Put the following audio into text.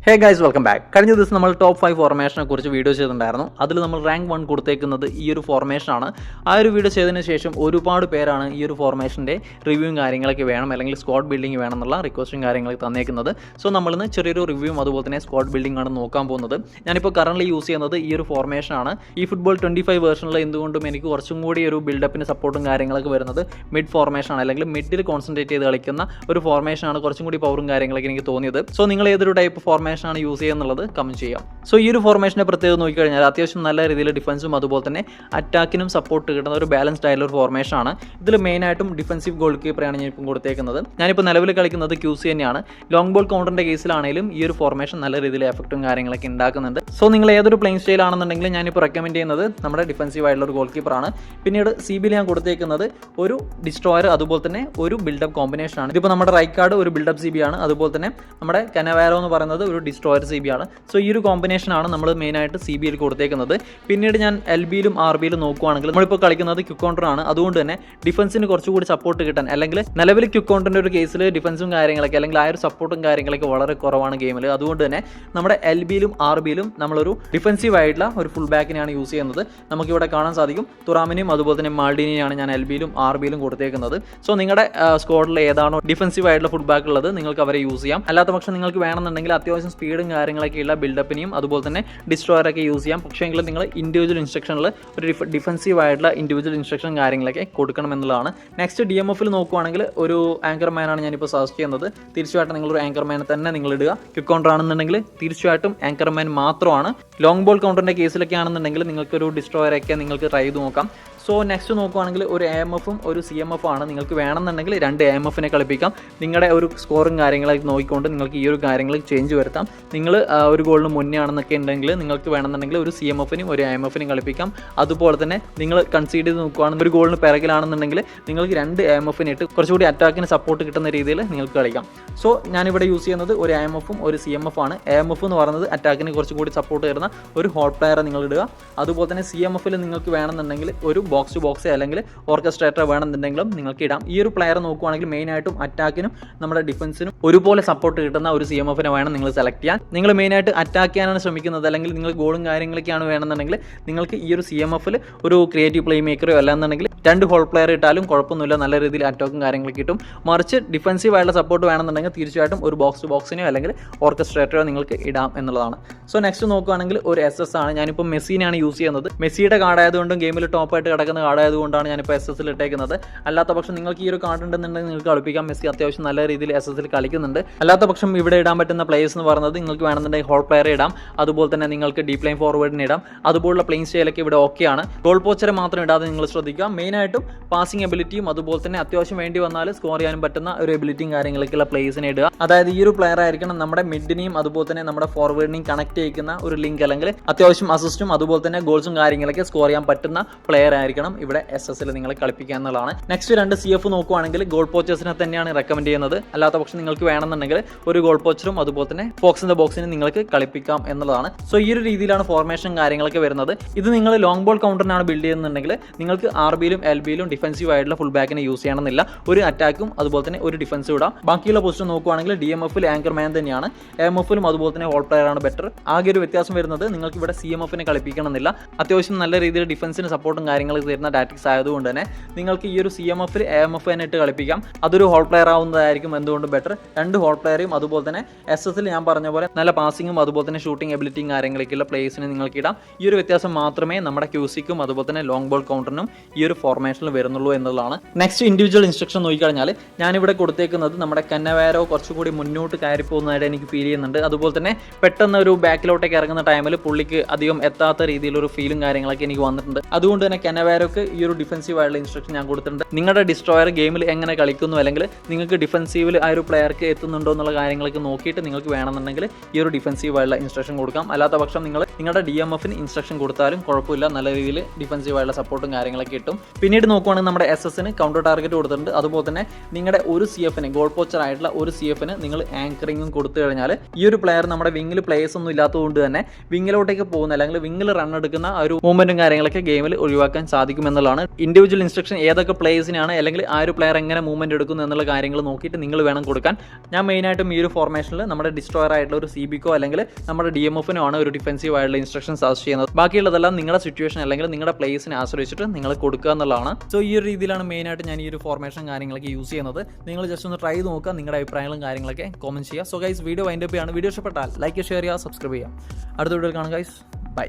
Hey guys welcome back. കഴിഞ്ഞ ദിവസം നമ്മൾ ടോപ്പ് 5 ഫോർമേഷനെ കുറിച്ച് വീഡിയോ ചെയ്തിട്ടുണ്ടായിരുന്നു. അതിൽ നമ്മൾ റാങ്ക് 1 കൊടുത്തേക്കുന്നത് ഈ ഒരു ഫോർമേഷനാണ്. ആ ഒരു വീഡിയോ ചെയ്തതിന് ശേഷം ഒരുപാട് പേരാണ് ഈ ഒരു ഫോർമേഷൻ്റെ റിവ്യൂവും കാര്യങ്ങളൊക്കെ വേണം, അല്ലെങ്കിൽ സ്ക്വാഡ് ബിൽഡിംഗ് വേണം എന്നുള്ള റിക്വസ്റ്റും കാര്യങ്ങളൊക്കെ തന്നേക്കുന്നത്. സോ നമ്മളിന്ന് ചെറിയൊരു റിവ്യൂവും അതുപോലെ തന്നെ സ്ക്വാഡ് ബിൽഡിംഗ് ആണ് നോക്കാൻ പോകുന്നത്. ഞാനിപ്പോൾ കറൻറ്റ്ലി യൂസ് ചെയ്യുന്നത് ഈ ഒരു ഫോർമേഷനാണ്. ഈ ഫുട്ബോൾ 25 വേർഷനിൽ എന്തുകൊണ്ടും എനിക്ക് കുറച്ചും കൂടി ഒരു ബിൽഡപ്പിന് സപ്പോർട്ടും കാര്യങ്ങളൊക്കെ വരുന്നത് മിഡ് ഫോർമേഷനാണ്, അല്ലെങ്കിൽ മിഡിൽ കോൺസെൻട്രേറ്റ് ചെയ്ത് കളിക്കുന്ന ഒരു ഫോർമേഷനാണ് കുറച്ചും കൂടി പവറും കാര്യങ്ങളൊക്കെ എനിക്ക് തോന്നിയത്. സോ നിങ്ങൾ ഏതൊരു ടൈപ്പ് ഫോർമേഷൻ ആണ് യൂസ് ചെയ്യുന്നത് കമന്റ് ചെയ്യാം. സോ ഈ ഒരു ഫോർമേഷനെ പ്രത്യേകം നോക്കിക്കഴിഞ്ഞാൽ അത്യാവശ്യം നല്ല രീതിയിൽ ഡിഫൻസും അതുപോലെ തന്നെ അറ്റാക്കിനും സപ്പോർട്ട് കിട്ടുന്ന ഒരു ബാലൻസ്ഡ് ആയിട്ടുള്ള ഒരു ഫോർമേഷൻ ആണ്. ഇതിൽ മെയിനായിട്ടും ഡിഫൻസീവ് ഗോൾ കീപ്പറാണ് ഞാൻ ഇപ്പം കൊടുത്തേക്കുന്നത്. ഞാനിപ്പോൾ നിലവിൽ കളിക്കുന്നത് QC തന്നെയാണ്. ലോങ് ബോൾ കൗണ്ടറിന്റെ കേസിലാണെങ്കിലും ഈ ഒരു ഫോർമേഷൻ നല്ല രീതിയിൽ എഫക്റ്റും കാര്യങ്ങളൊക്കെ ഉണ്ടാക്കുന്നുണ്ട്. സോ നിങ്ങൾ ഏതൊരു പ്ലേയിങ് സ്റ്റൈൽ ആണെന്നുണ്ടെങ്കിലും ഞാനിപ്പോൾ റെക്കമെൻഡ് ചെയ്യുന്നത് നമ്മുടെ ഡിഫൻസീവ് ആയിട്ടുള്ള ഒരു ഗോൾ കീപ്പറാണ്. പിന്നീട് CBയിൽ ഞാൻ കൊടുത്തേക്കുന്നത് ഒരു ഡിസ്ട്രോയർ അതുപോലെ തന്നെ ഒരു ബിൽഡപ്പ് കോമ്പിനേഷൻ ആണ്. ഇതിപ്പോൾ നമ്മുടെ റൈറ്റ് കാർഡ് ഒരു ബിൽഡപ്പ് CB ആണ്, അതുപോലെ തന്നെ നമ്മുടെ കനവാരോ എന്ന് പറയുന്നത് ഒരു ഡിസ്ട്രോയർ CB ആണ്. സോ ഈ ഒരു കോമ്പിനേഷനാണ് നമ്മൾ മെയിനായിട്ട് CBയിൽ കൊടുത്തേക്കുന്നത്. പിന്നീട് ഞാൻ LBയിലും RBയിലും നോക്കുവാണെങ്കിൽ നമ്മളിപ്പോൾ കളിക്കുന്നത് ക്വിക്ക് കൗണ്ടർ ആണ്. അതുകൊണ്ട് തന്നെ ഡിഫൻസിന് കുറച്ചുകൂടി സപ്പോർട്ട് കിട്ടാൻ, അല്ലെങ്കിൽ നിലവിൽ ക്വിക്ക് കൗണ്ടറിൻ്റെ ഒരു കേസിൽ ഡിഫൻസും കാര്യങ്ങളൊക്കെ അല്ലെങ്കിൽ ആ ഒരു സപ്പോർട്ടും കാര്യങ്ങളൊക്കെ വളരെ കുറവാണ് ഗെയിമിൽ. അതുകൊണ്ട് തന്നെ നമ്മുടെ LBയിലും RBയിലും നമ്മളൊരു ഡിഫൻസീവ് ആയിട്ടുള്ള ഒരു ഫുൾ ബാക്കിനെയാണ് യൂസ് ചെയ്യുന്നത്. നമുക്കിവിടെ കാണാൻ സാധിക്കും തുറാമിനെയും അതുപോലെ തന്നെ മാൾഡിനെയാണ് ഞാൻ LBയിലും RBയിലും കൊടുത്തേക്കുന്നത്. സോ നിങ്ങളുടെ സ്ക്വാഡിൽ ഏതാണോ ഡിഫൻസീവ് ആയിട്ടുള്ള ഫുൾ ബാക്ക് ഉള്ളത് നിങ്ങൾക്ക് അവരെ യൂസ് ചെയ്യാം. അല്ലാത്ത പക്ഷം നിങ്ങൾക്ക് വേണമെന്നുണ്ടെങ്കിൽ അത്യാവശ്യം സ്പീഡും കാര്യങ്ങളൊക്കെയുള്ള ബിൽഡപ്പിനെയും അതുപോലെ തന്നെ ഡിസ്ട്രോയറൊക്കെ യൂസ് ചെയ്യാം. പക്ഷേങ്കിൽ നിങ്ങൾ ഇൻഡിവിജ്വൽ ഇൻസ്ട്രക്ഷനിൽ ഒരു ഡിഫൻസീവ് ആയിട്ടുള്ള ഇൻഡിവിജ്വൽ ഇൻസ്ട്രക്ഷൻ കാര്യങ്ങളൊക്കെ കൊടുക്കണം എന്നുള്ളതാണ്. നെക്സ്റ്റ് DMFൽ നോക്കുവാണെങ്കിൽ ഒരു ആങ്കർമാനാണ് ഞാനിപ്പോൾ സജസ്റ്റ് ചെയ്യുന്നത്. തീർച്ചയായിട്ടും നിങ്ങളൊരു ആങ്കർമാനെ തന്നെ നിങ്ങൾ ഇടുക. ക്വിക്ക് കൗണ്ടർ ആണെന്നുണ്ടെങ്കിൽ തീർച്ചയായിട്ടും ആങ്കർമാൻ മാത്രമാണ്. ലോങ് ബോൾ കൗണ്ടറിൻ്റെ കേസിലൊക്കെ ആണെന്നുണ്ടെങ്കിൽ നിങ്ങൾക്കൊരു ഡിസ്ട്രോയറൊക്കെ നിങ്ങൾക്ക് ട്രൈ ചെയ്ത് നോക്കാം. സോ നെക്സ്റ്റ് നോക്കുവാണെങ്കിൽ ഒരു AMFും ഒരു CMF ആണ്. നിങ്ങൾക്ക് വേണമെന്നുണ്ടെങ്കിൽ 2 AMFനെ കളിപ്പിക്കാം. നിങ്ങളുടെ ഒരു സ്കോറും കാര്യങ്ങളൊക്കെ നോക്കിക്കൊണ്ട് നിങ്ങൾക്ക് ഈ ഒരു കാര്യങ്ങൾ ചേഞ്ച് വരുത്താം. നിങ്ങൾ ഒരു ഗോളിന് മുന്നേ ആണെന്നൊക്കെ ഉണ്ടെങ്കിൽ നിങ്ങൾക്ക് വേണമെന്നുണ്ടെങ്കിൽ ഒരു CMFനെയും ഒരു AMFനെയും കളിപ്പിക്കാം. അതുപോലെ തന്നെ നിങ്ങൾ കൺസീഡ് ചെയ്ത് നോക്കുകയാണെങ്കിൽ ഒരു ഗോളിന് പിറകിലാണെന്നുണ്ടെങ്കിൽ നിങ്ങൾക്ക് 2 AMFനെ ഇട്ട് കുറച്ചുകൂടി അറ്റാക്കിന് സപ്പോർട്ട് കിട്ടുന്ന രീതിയിൽ നിങ്ങൾക്ക് കളിക്കാം. സോ ഞാനിവിടെ യൂസ് ചെയ്യുന്നത് ഒരു AMFും ഒരു CMF ആണ്. AMF എന്ന് പറയുന്നത് അറ്റാക്കിന് കുറച്ചുകൂടി സപ്പോർട്ട് തരുന്ന ഒരു ഹോട്ട് പ്ലെയറെ നിങ്ങൾ ഇടുക. അതുപോലെ തന്നെ CMFൽ നിങ്ങൾക്ക് വേണമെന്നുണ്ടെങ്കിൽ ഒരു ബോക്സ് ടു ബോക്സ് അല്ലെങ്കിൽ ഓർക്കസ്ട്രേറ്റർ വേണമെന്നുണ്ടെങ്കിലും നിങ്ങൾക്ക് ഇടാം. ഈ ഒരു പ്ലെയർ നോക്കുവാണെങ്കിൽ മെയിനായിട്ടും അറ്റാക്കിനും നമ്മുടെ ഡിഫൻസിനും ഒരുപോലെ സപ്പോർട്ട് കിട്ടുന്ന ഒരു CMFനെ വേണം നിങ്ങൾ സെലക്ട് ചെയ്യാൻ. നിങ്ങൾ മെയിനായിട്ട് അറ്റാക്ക് ചെയ്യാനാണ് ശ്രമിക്കുന്നത്, അല്ലെങ്കിൽ നിങ്ങൾ ഗോളും കാര്യങ്ങളൊക്കെയാണ് വേണമെന്നുണ്ടെങ്കിൽ നിങ്ങൾക്ക് ഈ ഒരു CMFൽ ഒരു ക്രിയേറ്റീവ് പ്ലേ മേക്കറോ അല്ലാന്നുണ്ടെങ്കിൽ 2 ഹോൾ പ്ലെയർ ഇട്ടാലും കുഴപ്പമൊന്നുമില്ല, നല്ല രീതിയിൽ അറ്റാക്കും കാര്യങ്ങളൊക്കെ കിട്ടും. മറിച്ച് ഡിഫൻസീവ് ആയിട്ടുള്ള സപ്പോർട്ട് വേണമെന്നുണ്ടെങ്കിൽ തീർച്ചയായിട്ടും ഒരു ബോക്സ് ടു ബോക്സിനെയോ അല്ലെങ്കിൽ ഓർക്കസ്ട്രേറ്ററോ നിങ്ങൾക്ക് ഇടാം എന്നുള്ളതാണ്. സോ നെക്സ്റ്റ് നോക്കുകയാണെങ്കിൽ ഒരു SS ആണ്. ഞാനിപ്പോൾ മെസ്സിനെയാണ് യൂസ് ചെയ്യുന്നത്. മെസ്സിയുടെ കാർഡ് ആയതുകൊണ്ടും ഗെയിമിൽ ടോപ്പായിട്ട് കിടക്കുന്ന കാർഡ് ആയതുകൊണ്ടാണ് ഞാനിപ്പോൾ SSൽ ഇട്ടേക്കുന്നത്. അല്ലാത്ത പക്ഷം നിങ്ങൾക്ക് ഈ ഒരു കാർഡ് ഉണ്ടെന്നുണ്ടെങ്കിൽ നിങ്ങൾക്ക് കളിപ്പിക്കാം. മെസ്സി അത്യാവശ്യം നല്ല രീതിയിൽ SSൽ കളിക്കുന്നുണ്ട്. അല്ലാത്ത പക്ഷം ഇവിടെ ഇടാൻ പറ്റുന്ന പ്ലേയേഴ്സ് എന്ന് പറയുന്നത് നിങ്ങൾക്ക് വേണമെന്നുണ്ടെങ്കിൽ ഹോൾ പ്ലെയർ ഇടാം, അതുപോലെ തന്നെ നിങ്ങൾക്ക് ഡീപ് ലൈൻ ഫോർവേഡിന് ഇടാം. അതുപോലുള്ള പ്ലേയിങ് സ്റ്റൈലൊക്കെ ഇവിടെ ഓക്കെയാണ്. ഗോൾ പോച്ചറെ മാത്രം ഇടാതെ നിങ്ങൾ ശ്രദ്ധിക്കുക. മെയിനായിട്ടും പാസിംഗ് എബിലിറ്റിയും അതുപോലെ തന്നെ അത്യാവശ്യം വേണ്ടി വന്നാൽ സ്കോർ ചെയ്യാനും പറ്റുന്ന ഒരു എബിലിറ്റിയും കാര്യങ്ങളൊക്കെയുള്ള പ്ലേയേഴ്സിനെ ഇടുക. അതായത് ഈ ഒരു പ്ലെയർ ആയിരിക്കണം നമ്മുടെ മിഡിനെയും അതുപോലെ തന്നെ നമ്മുടെ ഫോർവേഡിനെയും കണക്ട് ചെയ്യുന്ന ഒരു ലിങ്ക്, അല്ലെങ്കിൽ അത്യാവശ്യം അസിസ്റ്റും അതുപോലെ തന്നെ ഗോൾസും കാര്യങ്ങളൊക്കെ സ്കോർ ചെയ്യാൻ പറ്റുന്ന പ്ലെയർ ആയിരിക്കണം ഇവിടെ SSൽ നിങ്ങൾ കളിപ്പിക്കുക എന്നുള്ളതാണ്. നെക്സ്റ്റ് 2 CF നോക്കുവാണെങ്കിൽ ഗോൾ പോച്ചേഴ്സിനെ തന്നെയാണ് റെക്കമെൻഡ് ചെയ്യുന്നത്. അല്ലാത്ത പക്ഷം നിങ്ങൾക്ക് വേണമെന്നുണ്ടെങ്കിൽ ഒരു ഗോൾ പോച്ചറും അതുപോലെ തന്നെ ഫോക്സ് ഇൻ ദ ബോക്സിന് നിങ്ങൾക്ക് കളിപ്പിക്കാം എന്നുള്ളതാണ്. സോ ഈ ഒരു രീതിയിലാണ് ഫോർമേഷൻ കാര്യങ്ങളൊക്കെ വരുന്നത്. ഇത് നിങ്ങൾ ലോങ് ബോൾ കൗണ്ടറിനാണ് ബിൽഡ് ചെയ്യുന്നുണ്ടെങ്കിൽ നിങ്ങൾക്ക് RBയിലും LBയിലും ഡിഫൻസീവ് ആയിട്ടുള്ള ഫുൾ ബാക്കിനെ യൂസ് ചെയ്യണമെന്നില്ല. ഒരു അറ്റാക്കും അതുപോലെ തന്നെ ഒരു ഡിഫൻസും ഇടാം. ബാക്കിയുള്ള പൊസിഷൻ നോക്കുവാണെങ്കിൽ DMFൽ ആങ്കർമാൻ തന്നെയാണ്, AMFലും അതുപോലെ തന്നെ ഹോൾ പ്ലെയർ ആണ് ബെറ്റർ. ആകെ ഒരു വ്യത്യാസം വരുന്നത് നിങ്ങൾക്ക് ഇവിടെ CMFനെ കളിപ്പിക്കണമെന്നില്ല. അത്യാവശ്യം നല്ല രീതിയിൽ ഡിഫൻസിന് സപ്പോർട്ടും കാര്യങ്ങളൊക്കെ തരുന്ന ടാറ്റിക്സ് ആയതുകൊണ്ട് തന്നെ നിങ്ങൾക്ക് ഈ ഒരു CMFൽ AMF തന്നെ ഇട്ട് കളിപ്പിക്കാം. അതൊരു ഹോൾ പ്ലെയർ ആവുന്നതായിരിക്കും എന്തുകൊണ്ട് ബെറ്റർ. 2 ഹോൾ പ്ലെയറും അതുപോലെ തന്നെ SSൽ ഞാൻ പറഞ്ഞ പോലെ നല്ല പാസിങ്ങും അതുപോലെ തന്നെ ഷൂട്ടിംഗ് എബിലിറ്റിയും കാര്യങ്ങളൊക്കെയുള്ള പ്ലേയേഴ്സിനെ നിങ്ങൾക്ക് ഇടാം. ഈ ഒരു വ്യത്യാസം മാത്രമേ നമ്മുടെ QCക്കും അതുപോലെ തന്നെ ലോങ് ബോൾ കൗണ്ടറിനും ഈ ഒരു ഫോർമേഷനിൽ വരുന്നുള്ളൂ എന്നുള്ളതാണ്. നെക്സ്റ്റ് ഇൻഡിവിജ്വൽ ഇൻസ്ട്രക്ഷൻ നോക്കിക്കഴിഞ്ഞാൽ ഞാനിവിടെ കൊടുത്തേക്കുന്നത് നമ്മുടെ കന്നവാരോ കുറച്ചുകൂടി മുന്നോട്ട് കയറി പോകുന്നതായിട്ട് എനിക്ക് ഫീൽ ചെയ്യുന്നുണ്ട്. അതുപോലെ തന്നെ പെട്ടെന്ന് ഒരു ബാക്കിലോട്ടേക്ക് ഇറങ്ങുന്ന ടൈമിൽ പുള്ളിക്ക് അധികം എത്താത്ത രീതിയിലൊരു ഫീലും കാര്യങ്ങളൊക്കെ എനിക്ക് വന്നിട്ടുണ്ട്. അതുകൊണ്ട് തന്നെ കന്നവാരോക്ക് ഈ ഒരു ഡിഫൻസീവ് ആയിട്ടുള്ള ഇൻസ്ട്രക്ഷൻ ഞാൻ കൊടുത്തിട്ടുണ്ട്. നിങ്ങളുടെ ഡിസ്ട്രോയർ ഗെയിമിൽ എങ്ങനെ കളിക്കുന്നു, അല്ലെങ്കിൽ നിങ്ങൾക്ക് ഡിഫൻസീവിൽ ആ ഒരു പ്ലെയർക്ക് എത്തുന്നുണ്ടോ എന്നുള്ള കാര്യങ്ങളൊക്കെ നോക്കിയിട്ട് നിങ്ങൾക്ക് വേണമെന്നുണ്ടെങ്കിൽ ഈ ഒരു ഡിഫൻസീവ് ആയിട്ടുള്ള ഇൻസ്ട്രക്ഷൻ കൊടുക്കാം. അല്ലാത്ത പക്ഷം നിങ്ങൾ നിങ്ങളുടെ DMFന് ഇൻസ്ട്രക്ഷൻ കൊടുത്താലും കുഴപ്പമില്ല, നല്ല രീതിയിൽ ഡിഫൻസീവ് ആയിട്ടുള്ള സപ്പോർട്ടും കാര്യങ്ങളൊക്കെ കിട്ടും. പിന്നീട് നോക്കുവാണെങ്കിൽ നമ്മുടെ SSന് കൗണ്ടർ ടാർഗറ്റ് കൊടുത്തിട്ടുണ്ട്. അതുപോലെ തന്നെ നിങ്ങളുടെ ഒരു CFന് ഗോൾ പോച്ചർ ആയിട്ടുള്ള ഒരു CFന് നിങ്ങൾ ആങ്കറിങ്ങും കൊടുത്തു കഴിഞ്ഞാൽ ഈ ഒരു പ്ലെയർ നമ്മുടെ വിങ്ങിൽ പ്ലേയേഴ്സ് ഒന്നും ഇല്ലാത്ത ഇല്ലാത്തതുകൊണ്ട് തന്നെ വിങ്ങിലോട്ടേക്ക് പോകുന്ന അല്ലെങ്കിൽ വിങ്ങിൽ റൺ എടുക്കുന്ന ആ ഒരു മൂവ്മെൻറ്റും കാര്യങ്ങളൊക്കെ ഗെയിമിൽ ഒഴിവാക്കാൻ സാധിക്കും എന്നുള്ളതാണ്. ഇൻഡിവിജ്വൽ ഇൻസ്ട്രക്ഷൻ ഏതൊക്കെ പ്ലേയേഴ്സിനാണ് അല്ലെങ്കിൽ ആ ഒരു പ്ലെയർ എങ്ങനെ മൂവ്മെൻറ്റ് എടുക്കുന്നു എന്നുള്ള കാര്യങ്ങൾ നോക്കിയിട്ട് നിങ്ങൾ വേണം കൊടുക്കാൻ. ഞാൻ മെയിനായിട്ടും ഈ ഒരു ഫോർമേഷനിൽ നമ്മുടെ ഡിസ്ട്രോയർ ആയിട്ടുള്ള ഒരു CBക്കോ അല്ലെങ്കിൽ നമ്മുടെ DMFനോ ആണ് ഒരു ഡിഫെൻസീവ് ആയിട്ടുള്ള ഇൻസ്ട്രക്ഷൻ സജസ്റ്റ് ചെയ്യുന്നത്. ബാക്കിയുള്ളതെല്ലാം നിങ്ങളുടെ സിറ്റുവേഷൻ അല്ലെങ്കിൽ നിങ്ങളുടെ പ്ലേയേഴ്സിനെ ആശ്രയിച്ചിട്ട് നിങ്ങൾ കൊടുക്കുക എന്നുള്ളതാണ്. സോ ഈ ഒരു രീതിയിലാണ് മെയിനായിട്ട് ഞാൻ ഈ ഒരു ഫോർമേഷൻ കാര്യങ്ങളൊക്കെ യൂസ് ചെയ്യുന്നത്. നിങ്ങൾ ജസ്റ്റ് ഒന്ന് ട്രൈ നോക്കുക, നിങ്ങളുടെ അഭിപ്രായങ്ങളും കാര്യങ്ങളൊക്കെ കോമെന്റ് ചെയ്യുക. So guys, video wind up ചെയ്യാണ്. വീഡിയോ ഇഷ്ടപ്പെട്ടാൽ ലൈക്ക്, ഷെയർ ചെയ്യുക, സബ്സ്ക്രൈബ് ചെയ്യുക. അടുത്ത വീഡിയോയിൽ കാണാം ഗൈസ്. ബൈ.